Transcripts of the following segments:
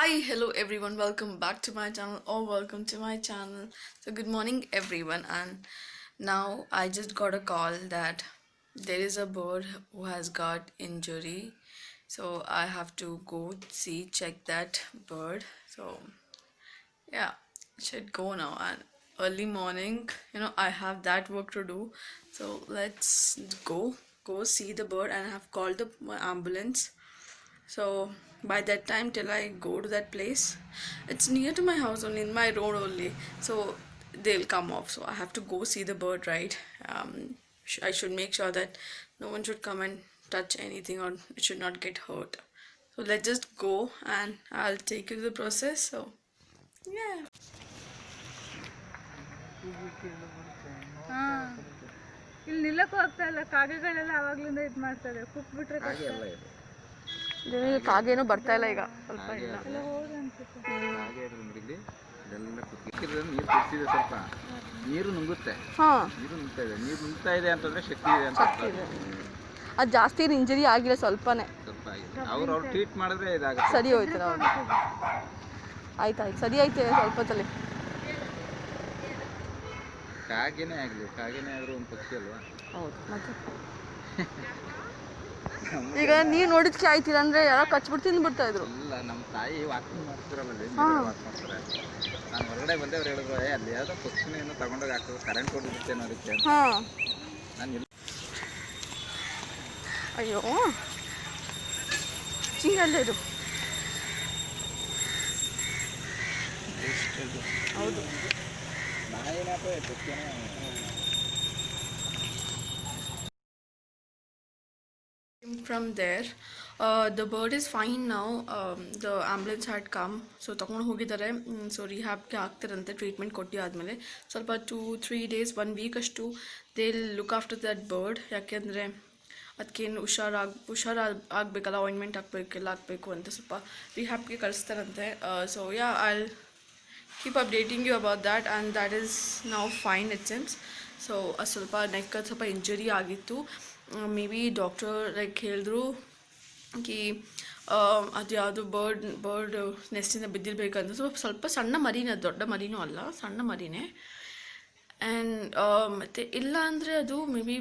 Hi, hello everyone, welcome back to my channel or welcome to my channel. So good morning everyone, and now I just got a call that there is a bird who has got injury. So I have to go see check that bird. So yeah, should go now, and early morning, I have that work to do. So let's go see the bird, and I have called the ambulance. So by that time, till I go to that place, it's near to my house only, in my road only. So they'll come off. So I have to go see the bird, right? I should make sure that no one should come and touch anything, or it should not get hurt. So let's just go, and I'll take you to the process. So yeah. ಹಾ ಇಲ್ಲಿ ನಿಲ್ಲಕ್ಕೂ ಆಗ್ತಾ ಇಲ್ಲ. ಕಾಗೆಗಳೆಲ್ಲ ಆವಾಗ್ಲಿಂದ ಇದು ಮಾಡ್ತಾರೆ. ಕುಕ್ಬಿಟ್ರೆ ಕಾಗೇನು ಬರ್ತಾ ಇಲ್ಲ ಈಗ, ಸ್ವಲ್ಪ ಇಲ್ಲ. ಸ್ವಲ್ಪ ನೀರು ನುಂಗುತ್ತೆ. ನೀರು ನುಗ್ತಾ ಇದೆ, ನೀರು ನುಗ್ತಾ ಇದೆ ಅಂತಂದ್ರೆ ಶಕ್ತಿ ಇದೆ ಅಂತ. ಅದು ಜಾಸ್ತಿ ಇಂಜರಿ ಆಗಿಲ್ಲ, ಸ್ವಲ್ಪನೇ ಸ್ವಲ್ಪ ಆಗಿದೆ. ಅವ್ರು ಟ್ರೀಟ್ ಮಾಡಿದ್ರೆ ಇದಾಗುತ್ತೆ, ಸರಿ ಹೋಯ್ತು. ಆಯ್ತಾಯ್ತು, ಸರಿ ಆಯ್ತು ಸ್ವಲ್ಪದಲ್ಲಿ. ಕಾಗೆನೇ ಆಗಲಿ, ಕಾಗೆನೇ ಆದರೂ ಒಂದು ಪಕ್ಷಿ ಅಲ್ವಾ? ಹೌದು. ಮತ್ತೆ ಈಗ ನೀವು ನೋಡಿದ್ಕೆ ಆಯ್ತಿಲ್ಲ ಅಂದ್ರೆ ಯಾರೋ ಕಚ್ಬಿಟ್ಟು ತಿಂದ್ಬಿಡ್ತಾ ಇದ್ರು. ಇಲ್ಲ, ನಮ್ಮ ತಾಯಿ ವಾಕಿಂಗ್ ಮಾಡ್ತಿರಲ್ಲ, ವಾಕ್ ಮಾಡ್ತಾರೆ. ನಾನು ಹೊರಗಡೆ ಬಂದೆ, ಅವ್ರು ಹೇಳಿದ್ರು ಅಲ್ಲಿ ಯಾವುದೋ ಪಕ್ಷಿನ ಏನೋ ತಗೊಂಡೋಗಿ ಹಾಕೋದು, ಕರೆಂಟ್ ಕೊಟ್ಟಿರುತ್ತೆ ಅನ್ನೋದಕ್ಕೆ. ನಾನು ಅಯ್ಯೋ, ಚಿಂಗಲ್ಲೇ ಇದು. ಹೌದು. From there, the bird is fine now. The ambulance had come, so ತಗೊಂಡು ಹೋಗಿದ್ದಾರೆ. ಸೊ ರಿಹ್ಯಾಬ್ಗೆ ಹಾಕ್ತಾರಂತೆ, ಟ್ರೀಟ್ಮೆಂಟ್ ಕೊಟ್ಟು ಆದಮೇಲೆ ಸ್ವಲ್ಪ 2-3 days 1 week ಅಷ್ಟು they look after that bird. ಯಾಕೆಂದರೆ ಅದಕ್ಕೇನು ಆಗಬೇಕಲ್ಲ, ಆಯಿಂಟ್ಮೆಂಟ್ ಹಾಕಬೇಕೆಲ್ಲ ಹಾಕಬೇಕು ಅಂತ ಸ್ವಲ್ಪ ರಿಹ್ಯಾಬ್ಗೆ ಕಳಿಸ್ತಾರಂತೆ. So ya, I'll keep updating you about that, and that is now fine it sense. So ಅದು ಸ್ವಲ್ಪ ನೆಕ್ ಸ್ವಲ್ಪ ಇಂಜರಿ ಆಗಿತ್ತು. ಮೇ ಬಿ ಡಾಕ್ಟರ್ ಲೈಕ್ ಹೇಳಿದ್ರು ಕಿ ಅದು ಯಾವುದು ಬರ್ಡ್ ನೆಸ್ಟಿಂದ ಬಿದ್ದಿರಬೇಕಂತ. ಸ್ವಲ್ಪ ಸಣ್ಣ ಮರಿನೇ, ಅದು ದೊಡ್ಡ ಮರಿನೂ ಅಲ್ಲ, ಸಣ್ಣ ಮರಿನೇ. ಆ್ಯಂಡ್ ಮತ್ತು ಇಲ್ಲ ಅಂದರೆ ಅದು ಮೇ ಬಿ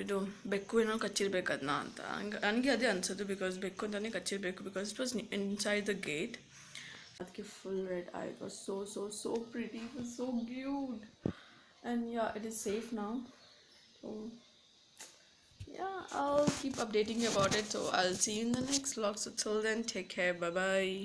ಇದು ಬೆಕ್ಕು ಏನೋ ಕಚ್ಚಿರ್ಬೇಕು ಅದನ್ನ ಅಂತ ನನಗೆ ಅದೇ ಅನಿಸೋದು. ಬಿಕಾಸ್ ಬೆಕ್ಕು ಅಂತಲೇ ಕಚ್ಚಿರಬೇಕು, because it was inside the gate. ಅದಕ್ಕೆ full red I was so pretty, it was so cute. And yeah, it is safe now. So yeah, I'll keep updating you about it. So I'll see you in the next vlog. So till then, take care, bye bye.